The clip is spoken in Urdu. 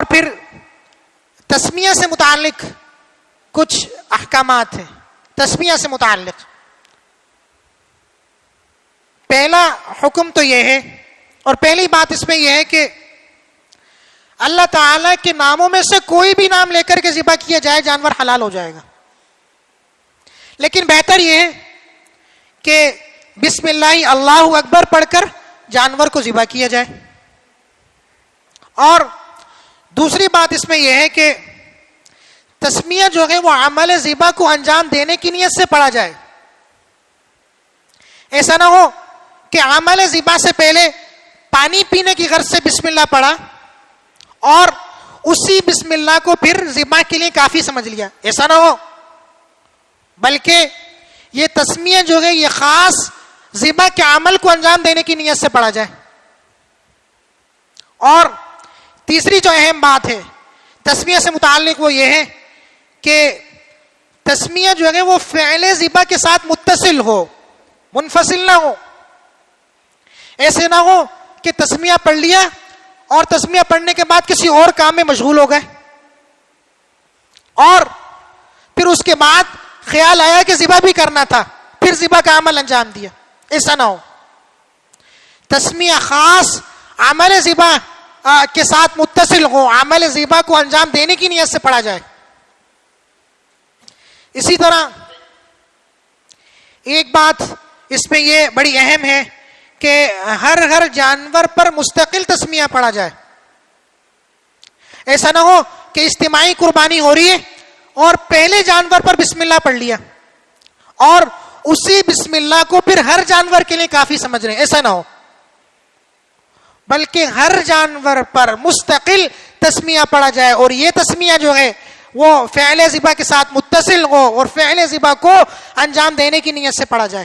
اور پھر تسمیہ سے متعلق کچھ احکامات ہیں. تسمیہ سے متعلق پہلا حکم تو یہ ہے، اور پہلی بات اس میں یہ ہے کہ اللہ تعالیٰ کے ناموں میں سے کوئی بھی نام لے کر کے ذبح کیا جائے جانور حلال ہو جائے گا، لیکن بہتر یہ ہے کہ بسم اللہ اللہ اکبر پڑھ کر جانور کو ذبح کیا جائے. اور دوسری بات اس میں یہ ہے کہ تسمیہ جو ہے وہ عمل ذبح کو انجام دینے کی نیت سے پڑھا جائے. ایسا نہ ہو کہ عمل ذبح سے پہلے پانی پینے کی غرض سے بسم اللہ پڑھا اور اسی بسم اللہ کو پھر ذبح کے لیے کافی سمجھ لیا. ایسا نہ ہو، بلکہ یہ تسمیہ جو ہے یہ خاص ذبح کے عمل کو انجام دینے کی نیت سے پڑھا جائے. اور تیسری جو اہم بات ہے تسمیہ سے متعلق وہ یہ ہے کہ تسمیہ جو ہے وہ فعل ذبح کے ساتھ متصل ہو، منفصل نہ ہو. ایسے نہ ہو کہ تسمیہ پڑھ لیا اور تسمیہ پڑھنے کے بعد کسی اور کام میں مشغول ہو گئے اور پھر اس کے بعد خیال آیا کہ ذبح بھی کرنا تھا، پھر ذبح کا عمل انجام دیا. ایسا نہ ہو. تسمیہ خاص عمل ذبح کے ساتھ متصل ہو، عمل ذبح کو انجام دینے کی نیت سے پڑھا جائے. اسی طرح ایک بات اس میں یہ بڑی اہم ہے کہ ہر جانور پر مستقل تسمیہ پڑھا جائے. ایسا نہ ہو کہ اجتماعی قربانی ہو رہی ہے اور پہلے جانور پر بسم اللہ پڑھ لیا اور اسی بسم اللہ کو پھر ہر جانور کے لیے کافی سمجھ رہے ہیں. ایسا نہ ہو، بلکہ ہر جانور پر مستقل تسمیہ پڑھا جائے اور یہ تسمیہ جو ہے وہ فعل ذبح کے ساتھ متصل ہو اور فعل ذبح کو انجام دینے کی نیت سے پڑھا جائے.